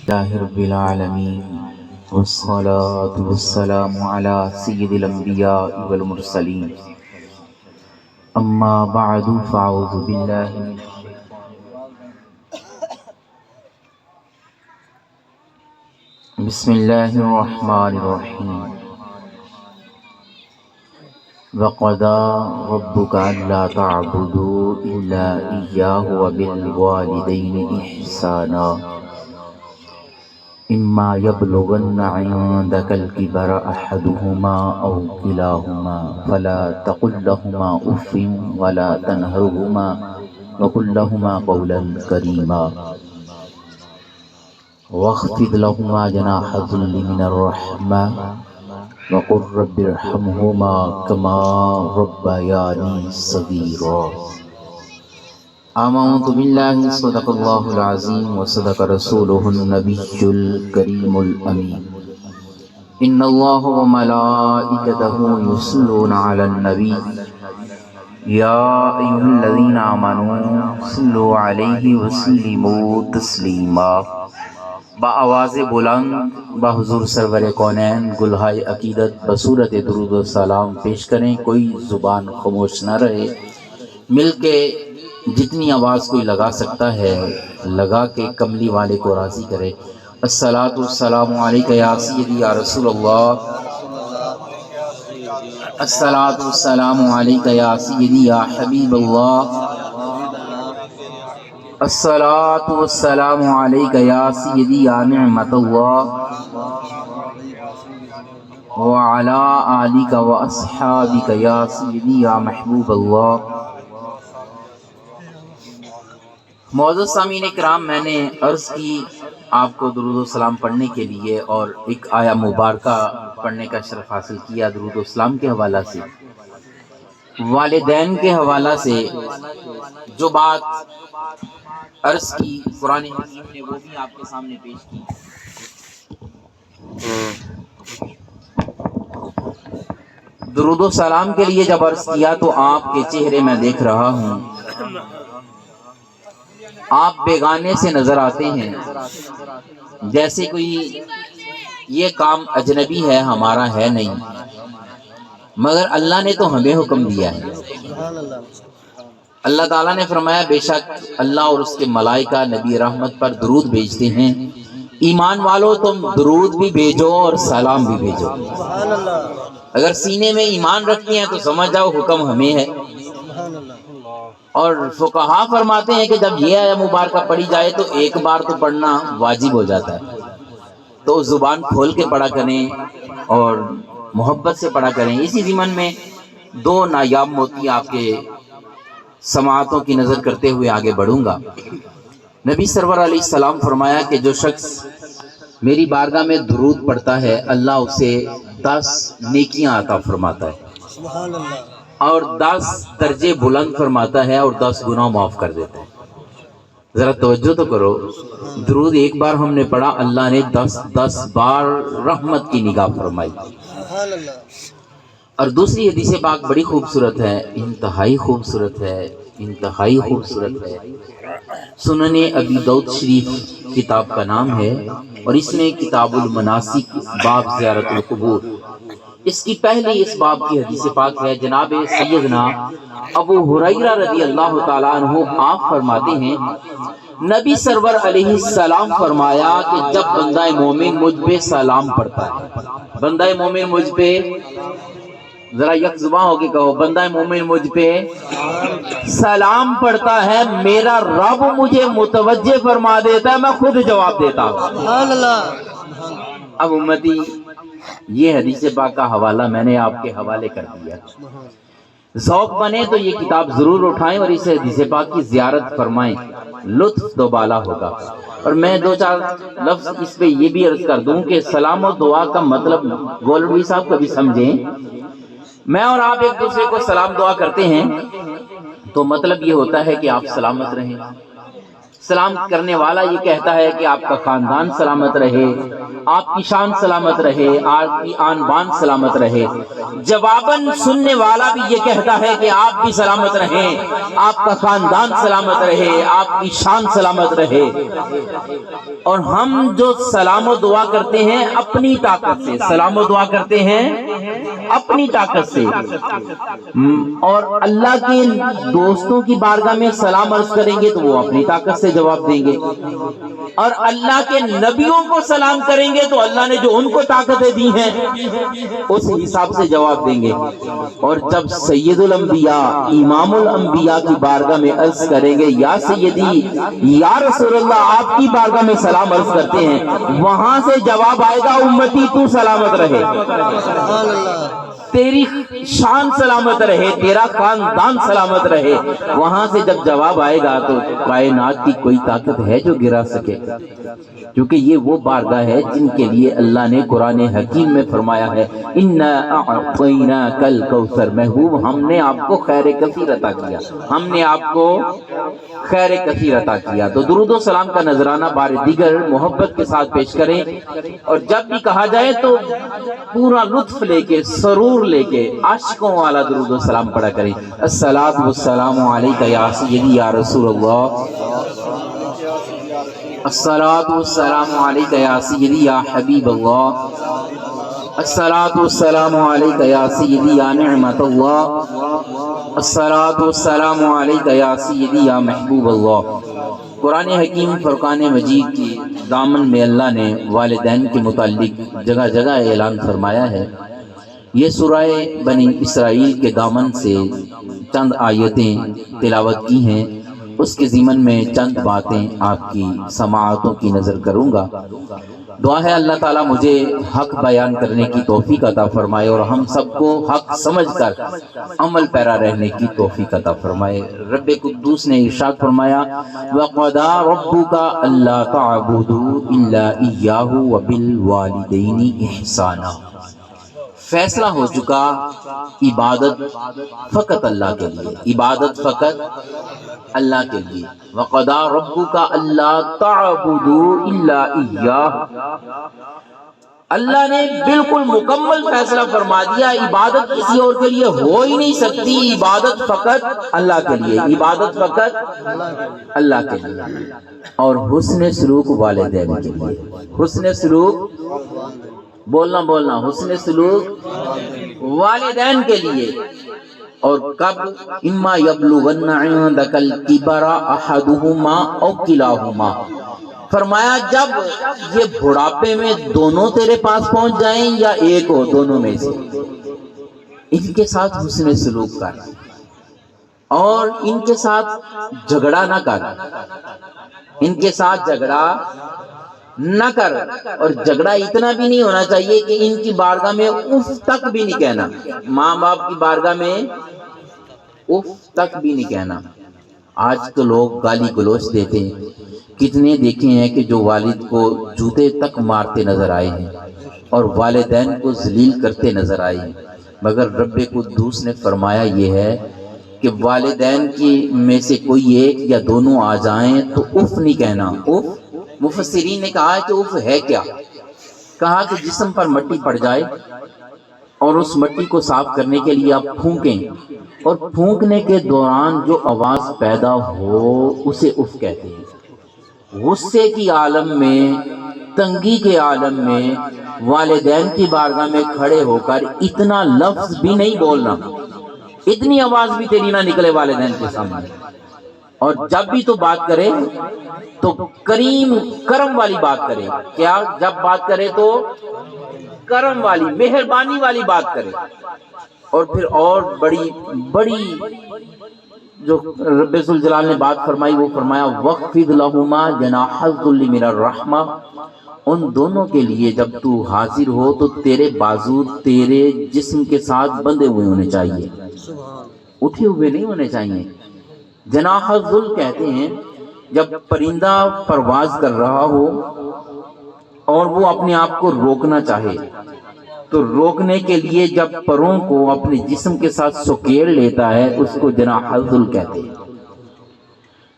لله رب العالمين والصلاة والسلام على سيد الأنبياء والمرسلين أما بعد فأعوذ بالله من بسم الله الرحمن الرحيم وقضى ربك ألا تعبدوا إلا إياه وبالوالدين إحسانا إما يبلغن عندك الكبر أحدهما أو كلاهما فلا تقل لهما أف ولا تنهرهما وقل لهما قولا كريما واخفض لهما جناح الذل من الرحمة وقل رب ارحمهما كما ربياني صغيرا آمنت بالله صدق الله العظيم وصدق رسوله النبي الكريم الأمين إن الله وملائكته يصلون على النبي يا أيها الذين آمنوا صلوا عليه وسلموا تسليما بآواز بلند بحضور سرور کونین گلہائے عقیدت بصورت درود و سلام پیش کریں، کوئی زبان خاموش نہ رہے، مل کے جتنی آواز کوئی لگا سکتا ہے لگا کے کملی والے کو راضی کرے۔ الصلاۃ والسلام علیک یا سیدی یا رسول اللہ، الصلاۃ والسلام علیک یا سیدی یا حبیب اللہ، الصلاۃ والسلام علیک یا سیدی یا نعمت اللہ وعلی آلک واصحابک یا سیدی یا محبوب اللہ۔ معزز سامعین کرام، میں نے عرض کی آپ کو درود و سلام پڑھنے کے لیے اور ایک آیا مبارکہ پڑھنے کا شرف حاصل کیا درود و سلام کے حوالہ سے، والدین کے حوالہ سے جو بات عرض کی قرآن حکیم نے وہ بھی آپ کے سامنے پیش کی۔ درود و سلام کے لیے جب عرض کیا تو آپ کے چہرے میں دیکھ رہا ہوں، آپ بیگانے سے نظر آتے ہیں، جیسے کوئی یہ کام اجنبی ہے، ہمارا ہے نہیں، مگر اللہ نے تو ہمیں حکم دیا ہے۔ اللہ تعالیٰ نے فرمایا بے شک اللہ اور اس کے ملائکہ نبی رحمت پر درود بھیجتے ہیں، ایمان والو تم درود بھی بھیجو اور سلام بھی بھیجو۔ اگر سینے میں ایمان رکھتے ہیں تو سمجھ جاؤ حکم ہمیں ہے۔ اور فقہا فرماتے ہیں کہ جب یہ آیہ مبارکہ پڑھی جائے تو ایک بار تو پڑھنا واجب ہو جاتا ہے، تو زبان کھول کے پڑھا کریں اور محبت سے پڑھا کریں۔ اسی ضمن میں دو نایاب موتی آپ کے سماعتوں کی نظر کرتے ہوئے آگے بڑھوں گا۔ نبی سرور علیہ السلام فرمایا کہ جو شخص میری بارگاہ میں درود پڑھتا ہے اللہ اسے 10 نیکیاں عطا فرماتا ہے اور 10 درجے بلند فرماتا ہے اور 10 گناہ معاف کر دیتا ہے۔ ذرا توجہ تو کرو، درود ایک بار ہم نے پڑھا، اللہ نے 10 بار رحمت کی نگاہ فرمائی۔ اور دوسری حدیث پاک بڑی خوبصورت ہے، انتہائی خوبصورت ہے، انتہائی خوبصورت ہے۔ سنن ابی داؤد شریف کتاب کا نام ہے اور اس میں کتاب المناسک باب زیارت القبور، اس کی پہلی اس باب کی حدیث پاک ہے۔ جناب سیدنا ابو ہریرہ رضی اللہ تعالیٰ عنہ آپ فرماتے ہیں نبی سرور علیہ السلام فرمایا کہ جب بندہ مومن مجھ پہ سلام پڑھتا ہے، بندہ مومن مجھ پہ، ذرا یک زباں ہو کے کہو، بندہ مومن مجھ پہ سلام پڑھتا ہے میرا رب مجھے متوجہ فرما دیتا ہے، میں خود جواب دیتا ہوں۔ اب امتی یہ حدیث پاک کا حوالہ میں نے آپ کے حوالے کر دیا، ذوق بنے تو یہ کتاب ضرور اٹھائیں اور اس حدیث پاک کی زیارت فرمائیں، لطف تو بالا ہوگا۔ اور میں 2-4 لفظ اس پہ یہ بھی عرض کر دوں کہ سلام و دعا کا مطلب گولوی صاحب کبھی سمجھیں، میں اور آپ ایک دوسرے کو سلام دعا کرتے ہیں تو مطلب یہ ہوتا ہے کہ آپ سلامت رہیں، سلام کرنے والا یہ کہتا ہے کہ آپ کا خاندان سلامت رہے، آپ کی شان سلامت رہے، آپ کی آن بان سلامت رہے۔ جواباً سننے والا بھی یہ کہتا ہے کہ آپ بھی سلامت رہیں، آپ کا خاندان سلامت رہے، آپ کی شان سلامت رہے۔ اور ہم جو سلام و دعا کرتے ہیں اپنی طاقت سے، سلام و دعا کرتے ہیں اپنی طاقت سے، اور اللہ کے دوستوں کی بارگاہ میں سلام عرض کریں گے تو وہ اپنی طاقت سے جواب دیں گے، اور اللہ کے نبیوں کو سلام کریں گے تو اللہ نے جو ان کو طاقتیں دی ہیں اس حساب سے جواب دیں گے۔ اور جب سید الانبیاء امام الانبیاء کی بارگاہ میں عرض کریں گے یا سیدی یا رسول اللہ آپ کی بارگاہ میں سلام عرض کرتے ہیں، وہاں سے جواب آئے گا امتی تو سلامت رہے، تیری شان سلامت رہے، تیرا خاندان سلامت رہے۔ وہاں سے جب جواب آئے گا تو کائنات کی کوئی طاقت ہے جو گرا سکے، کیونکہ یہ وہ بارگاہ ہے جن کے لیے اللہ نے قرآن حکیم میں فرمایا ہے اِنَّا أَعْطَيْنَاكَ الْكَوْثَرَ، محبوب ہم نے آپ کو خیر کثیر عطا کیا، ہم نے آپ کو خیر کثیر عطا کیا۔ تو درود و سلام کا نذرانہ بار دیگر محبت کے ساتھ پیش کریں، اور جب بھی کہا جائے تو پورا لطف لے کے، سرور لے کے، عاشقوں والا درود و سلام پڑھا کریں۔ الصلاۃ والسلام علیک یا سیدی یا رسول اللہ، الصلاۃ والسلام علیک یا سیدی یا حبیب اللہ، الصلاۃ والسلام علیک یا سیدی یا نعمت اللہ، الصلاۃ والسلام علیک یا سیدی یا محبوب اللہ۔ قرآن حکیم فرقان مجید کی دامن میں اللہ نے والدین کے متعلق جگہ جگہ اعلان فرمایا ہے۔ یہ سورہ بنی اسرائیل کے دامن سے چند آیتیں تلاوت کی ہیں، اس کے ضمن میں چند باتیں آپ کی سماعتوں کی نظر کروں گا۔ دعا ہے اللہ تعالیٰ مجھے حق بیان کرنے کی توفیق عطا فرمائے اور ہم سب کو حق سمجھ کر عمل پیرا رہنے کی توفیق عطا فرمائے۔ رب قدوس نے ارشاد فرمایا وَقَضَىٰ رَبُّكَ أَلَّا تَعْبُدُوا إِلَّا إِيَّاهُ وَبِالْوَالِدَيْنِ إِحْسَانًا، فیصلہ ہو چکا عبادت فقط اللہ کے لیے، عبادت فقط اللہ کے لیے۔ وَقَضَىٰ رَبُّكَ أَلَّا تَعْبُدُوا إِلَّا إِيَّاهُ، اللہ نے بالکل مکمل فیصلہ فرما دیا، عبادت کسی اور کے لیے ہو ہی نہیں سکتی، عبادت فقط اللہ کے لیے، عبادت فقط اللہ کے لیے۔ اور حسن سلوک والدین کے لیے، حسن سلوک بولنا حسن سلوک والدین کے لیے۔ اور کب اما یبلغن عندک الکبر احدہما او کلاہما، فرمایا جب یہ بڑھاپے میں دونوں تیرے پاس پہنچ جائیں یا ایک ہو، دونوں میں سے، ان کے ساتھ حسن سلوک کر، اور ان کے ساتھ جھگڑا نہ کر، ان کے ساتھ جھگڑا نہ کر، اور جھگڑا اتنا بھی نہیں ہونا چاہیے کہ ان کی بارگاہ میں اف تک بھی نہیں کہنا، ماں باپ کی بارگاہ میں اف تک بھی نہیں کہنا۔ آج تو لوگ گالی گلوچ دیتے ہیں، کتنے دیکھے ہیں کہ جو والد کو جوتے تک مارتے نظر آئے ہیں اور والدین کو ذلیل کرتے نظر آئے ہیں، مگر رب قدوس نے فرمایا یہ ہے کہ والدین کی میں سے کوئی ایک یا دونوں آ جائیں تو اف نہیں کہنا۔ اف، مفسرین نے کہا کہ اف ہے کیا؟ کہا کہ جسم پر مٹی پڑ جائے اور اس مٹی کو صاف کرنے کے لیے آپ پھونکیں، اور پھونکنے کے دوران جو آواز پیدا ہو اسے اف کہتے ہیں۔ غصے کی عالم میں، تنگی کے عالم میں والدین کی بارگاہ میں کھڑے ہو کر اتنا لفظ بھی نہیں بولنا، اتنی آواز بھی تیری نہ نکلے والدین کے سامنے۔ اور جب بھی تو بات کرے تو کرم والی بات کرے، کیا جب بات کرے تو کرم والی، مہربانی والی بات کرے۔ اور پھر اور بڑی جو رب ذوالجلال نے بات فرمائی وہ فرمایا وَخْفِضْ لَهُمَا جَنَاحَ الذُّلِّ مِنَ الرَّحْمَةِ، ان دونوں کے لیے جب تو حاضر ہو تو تیرے بازو تیرے جسم کے ساتھ بندھے ہوئے ہونے چاہیے، اٹھے ہوئے نہیں ہونے چاہیے۔ جناح الذل کہتے ہیں جب پرندہ پرواز کر رہا ہو اور وہ اپنے آپ کو روکنا چاہے تو روکنے کے لیے جب پروں کو اپنے جسم کے ساتھ سکیڑ لیتا ہے اس کو جناح الذل کہتے ہیں۔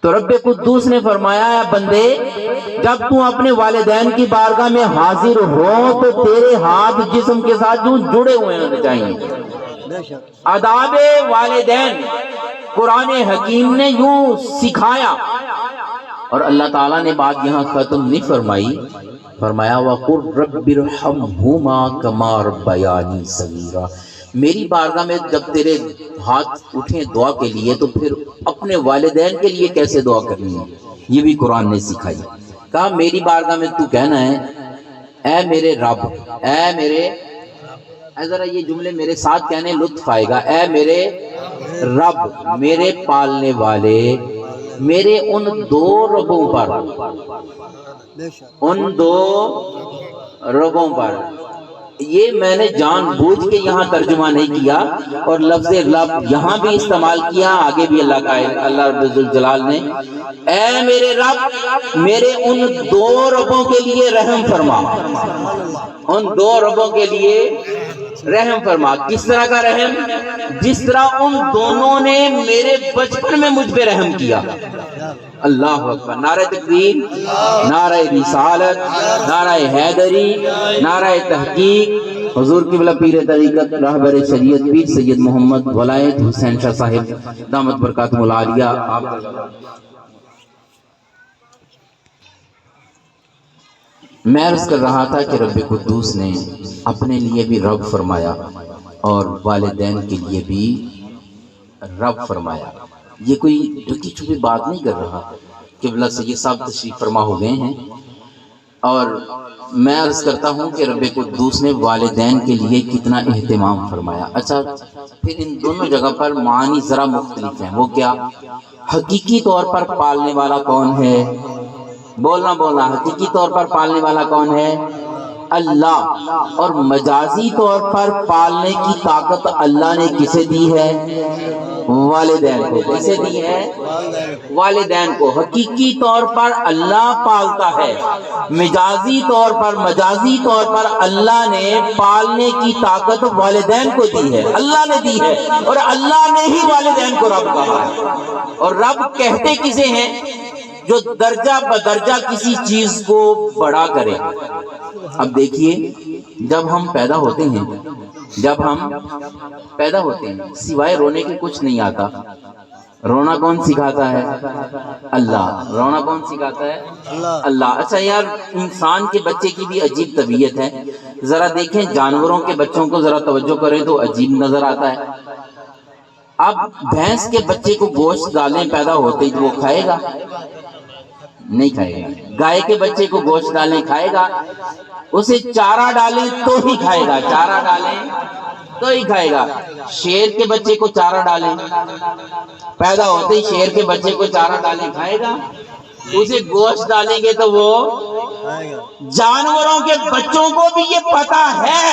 تو رب قدوس نے فرمایا ہے بندے جب تو اپنے والدین کی بارگاہ میں حاضر ہو تو تیرے ہاتھ جسم کے ساتھ جو جڑے ہوئے ہونے چاہیے. آداب والدین قرآن حکیم نے یوں سکھایا. اور اللہ تعالیٰ نے بات یہاں ختم نہیں فرمائی، فرمایا وَقُلْ رَبِّ ارْحَمْهُمَا كَمَا رَبَّيَانِي صَغِيرًا. میری بارگاہ میں جب تیرے ہاتھ اٹھیں دعا کے لیے تو پھر اپنے والدین کے لیے کیسے دعا کرنی ہے، یہ بھی قرآن نے سکھائی. کہا میری بارگاہ میں تو کہنا ہے اے میرے رب، اے میرے، ذرا یہ جملے میرے ساتھ کہنے لطف آئے گا. اے میرے رب، میرے پالنے والے، میرے ان دو ربوں پر، ان دو ربوں پر. یہ میں نے جان بوجھ کے یہاں ترجمہ نہیں کیا اور لفظ رب یہاں بھی استعمال کیا، آگے بھی اللہ کا اللہ رب الجلال نے اے میرے رب میرے ان دو ربوں کے لیے رحم فرما، ان دو ربوں کے لیے رحم فرما. کس طرح کا رحم؟ جس طرح ان دونوں نے میرے بچپن میں مجھ پہ رحم کیا. اللہ اکبر. نعرہ تکبیر، نعرہ رسالت، نعرہ حیدری، نعرہ تحقیق. حضور قبلہ پیر طریقت راہبر شریعت پیر سید محمد ولایت حسین شاہ صاحب دامت برکاتہم العالیہ. میں عرض کر رہا تھا کہ رب قدوس نے اپنے لیے بھی رب فرمایا اور والدین کے لیے بھی رب فرمایا. یہ کوئی ڈھکی چھپی بات نہیں کر رہا. قبلہ سید صاحب تشریف فرما ہو گئے ہیں اور میں عرض کرتا ہوں کہ رب قدوس نے والدین کے لیے کتنا اہتمام فرمایا. اچھا پھر ان دونوں جگہ پر معنی ذرا مختلف ہیں. وہ کیا؟ حقیقی طور پر پالنے والا کون ہے؟ بولنا حقیقی طور پر پالنے والا کون ہے؟ اللہ. اور مجازی طور پر پالنے کی طاقت اللہ نے کسے دی ہے؟ والدین کو. کسے دی ہے؟ والدین کو. حقیقی طور پر اللہ پالتا ہے، مجازی طور پر اللہ نے پالنے کی طاقت والدین کو دی ہے، اللہ نے دی ہے. اور اللہ نے ہی والدین کو رب کہا ہے. اور رب کہتے کسے ہیں؟ جو درجہ بدرجہ کسی چیز کو بڑا کرے. اب دیکھیے جب ہم پیدا ہوتے ہیں سوائے رونے کے کچھ نہیں آتا. رونا کون سکھاتا ہے؟ اللہ. رونا کون سکھاتا ہے؟ اللہ. اچھا یار انسان کے بچے کی بھی عجیب طبیعت ہے. ذرا دیکھیں جانوروں کے بچوں کو ذرا توجہ کریں تو عجیب نظر آتا ہے. اب بھینس کے بچے کو گوشت ڈالیں پیدا ہوتے ہی تو وہ کھائے گا؟ نہیں کھائے گا. گائے کے بچے کو گوشت ڈالیں کھائے گا؟ اسے چارہ ڈالیں تو ہی کھائے گا، چارہ ڈالیں تو ہی کھائے گا. شیر کے بچے کو چارہ ڈالیں، پیدا ہوتے ہی شیر کے بچے کو چارہ ڈالیں کھائے گا؟ اسے گوشت ڈالیں گے تو وہ. جانوروں کے بچوں کو بھی یہ پتا ہے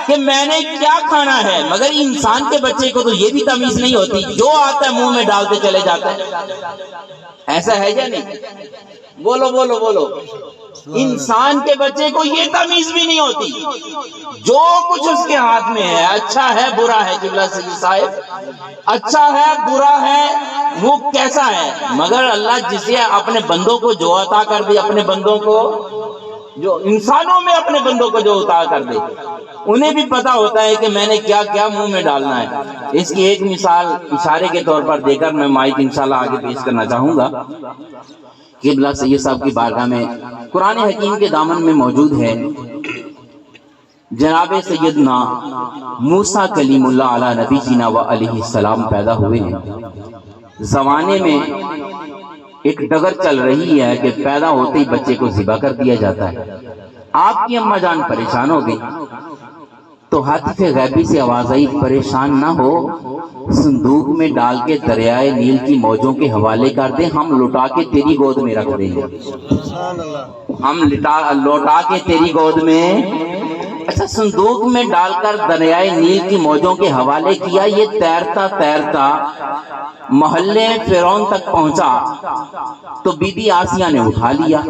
کہ میں نے کیا کھانا ہے، مگر انسان کے بچے کو تو یہ بھی تمیز نہیں ہوتی، جو آتا ہے منہ میں ڈالتے چلے جاتا ہے. ایسا ہے یا نہیں؟ بولو. انسان کے بچے کو یہ تمیز بھی نہیں ہوتی، جو کچھ اس کے ہاتھ میں ہے، اچھا ہے برا ہے. قبلہ سید صاحب اچھا ہے برا ہے وہ کیسا ہے، مگر اللہ جسے اپنے بندوں کو جو عطا کر دے، اپنے بندوں کو جو انسانوں میں اپنے بندوں کو جو عطا کر دے، انہیں بھی پتا ہوتا ہے کہ میں نے کیا کیا منہ میں ڈالنا ہے. اس کی ایک مثال اشارے کے طور پر دے کر میں مائک انشاءاللہ آگے پیش کرنا چاہوں گا. قبلہ سید صاحب کی بارگاہ میں قرآن حکیم کے دامن میں موجود ہے جناب سیدنا موسیٰ کلیم اللہ علیہ نبی جینا و علیہ السلام پیدا ہوئے ہیں. زمانے میں ایک ڈگر چل رہی ہے کہ پیدا ہوتے ہی بچے کو ذبح کر دیا جاتا ہے. آپ کی اماں جان پریشان ہو گئی تو ہاتف غیبی سے آواز آئی پریشان نہ ہو، صندوق میں ڈال کے دریائے نیل کی موجوں کے حوالے کر دیں، ہم لوٹا کے تیری گود میں رکھ دیں گے. ہم لوٹا کے تیری گود میں اچھا صندوق میں ڈال کر دریائے نیل کی موجوں کے حوالے کیا، یہ تیرتا تیرتا محلے فرعون تک پہنچا تو بی بی آسیہ نے اٹھا لیا،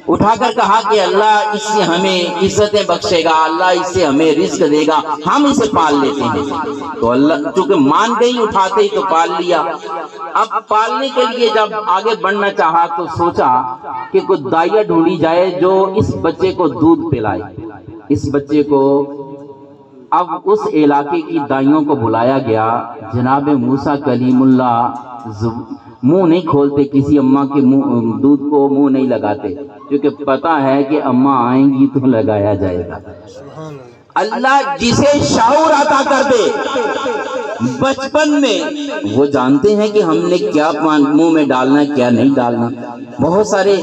اٹھا کر کہا کہ اللہ اس سے ہمیں عزتیں بخشے گا، اللہ اس سے ہمیں رزق دے گا، ہم اسے پال لیتے ہیں۔ تو اللہ چونکہ مان گئی، اٹھاتے ہی تو پال لیا۔ اب پالنے کے لیے جب آگے بڑھنا چاہا تو سوچا کہ کوئی دائیا ڈھونڈی جائے جو اس بچے کو دودھ پلائے، اس بچے کو۔ اب اس علاقے کی دائیوں کو بلایا گیا، جناب موسیٰ کلیم اللہ منہ نہیں کھولتے، کسی اماں کے منہ دودھ کو منہ نہیں لگاتے، کیونکہ پتا ہے کہ اماں آئیں گی تو لگایا جائے گا۔ اللہ جسے شعور عطا کر دے بچپن میں، وہ جانتے ہیں کہ ہم نے کیا منہ میں ڈالنا ہے کیا نہیں ڈالنا۔ بہت سارے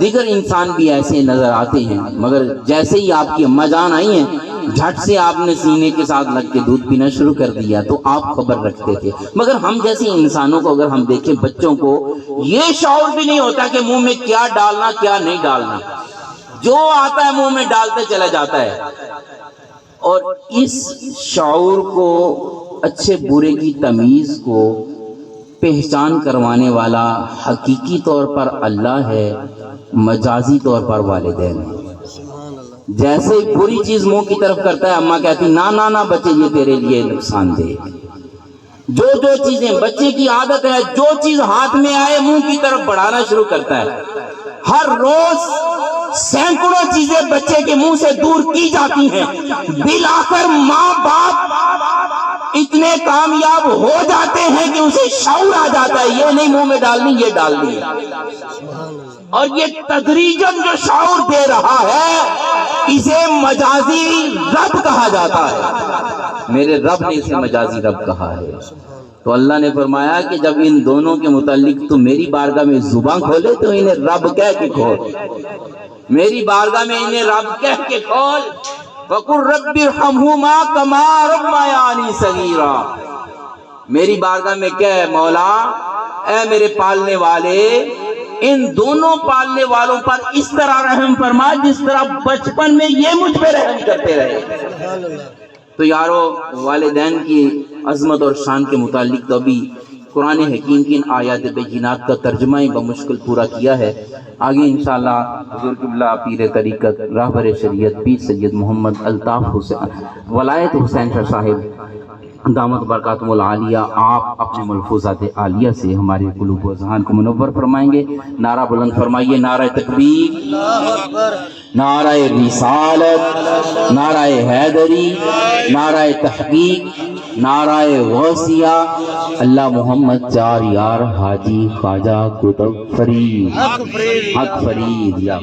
دیگر انسان بھی ایسے نظر آتے ہیں، مگر جیسے ہی آپ کی اماں جان آئی ہیں جھٹ سے آپ نے سینے کے ساتھ لگ کے دودھ پینا شروع کر دیا تو آپ خبر رکھتے تھے۔ مگر ہم جیسے انسانوں کو اگر ہم دیکھیں، بچوں کو یہ شعور بھی نہیں ہوتا کہ منہ میں کیا ڈالنا کیا نہیں ڈالنا، جو آتا ہے منہ میں ڈالتے چلا جاتا ہے۔ اور اس شعور کو، اچھے برے کی تمیز کو پہچان کروانے والا حقیقی طور پر اللہ ہے، مجازی طور پر والدین ہے۔ جیسے بری چیز منہ کی طرف کرتا ہے، اماں کہتی نا نا نا بچے یہ تیرے لیے نقصان دہ ہے۔ جو چیزیں بچے کی عادت ہے، جو چیز ہاتھ میں آئے منہ کی طرف بڑھانا شروع کرتا ہے۔ ہر روز سینکڑوں چیزیں بچے کے منہ سے دور کی جاتی ہیں، بالآخر ماں باپ اتنے کامیاب ہو جاتے ہیں کہ اسے شعور آ جاتا ہے یہ نہیں منہ میں ڈالنی، یہ ڈالنی ہے۔ اور یہ تدریجاً جو شعور دے رہا ہے اسے مجازی رب کہا جاتا ہے۔ میرے رب نے اسے مجازی رب کہا ہے۔ تو اللہ نے فرمایا کہ جب ان دونوں کے متعلق تو میری بارگاہ میں زبان کھولے تو انہیں رب کہہ کے کھول، میری بارگاہ میں انہیں رب کہہ کے کھول۔ وَقُلْ رَبِّ ارْحَمْهُمَا كَمَا رَبَّيَانِي صَغِيرًا، میری بارگاہ میں کہہ مولا اے میرے پالنے والے، ان دونوں پالنے والوں پر اس طرح رحم فرما جس طرح بچپن میں یہ مجھ پہ رحم کرتے رہے۔ تو یارو، والدین کی عظمت اور شان کے متعلق تو ابھی قرآن حکیم کی ان آیات بینات کا ترجمہ ہی بمشکل پورا کیا ہے۔ آگے انشاءاللہ حضور قبلہ پیر طریقت راہبر شریعت پیر سید محمد الطاف حسین ولایت حسین شاہ صاحب دامت برکاتہم العالیہ، آپ اپنے ملفوظات عالیہ سے ہمارے قلوب و اذہان کو منور فرمائیں گے۔ نعرہ بلند فرمائیے، نعرہ تکبیر، نعرہ رسالت، نعرہ حیدری، نعرہ تحقیق، نعرہ غوثیہ، اللہ محمد چار یار حاجی خواجہ قطب فرید، حق فرید یا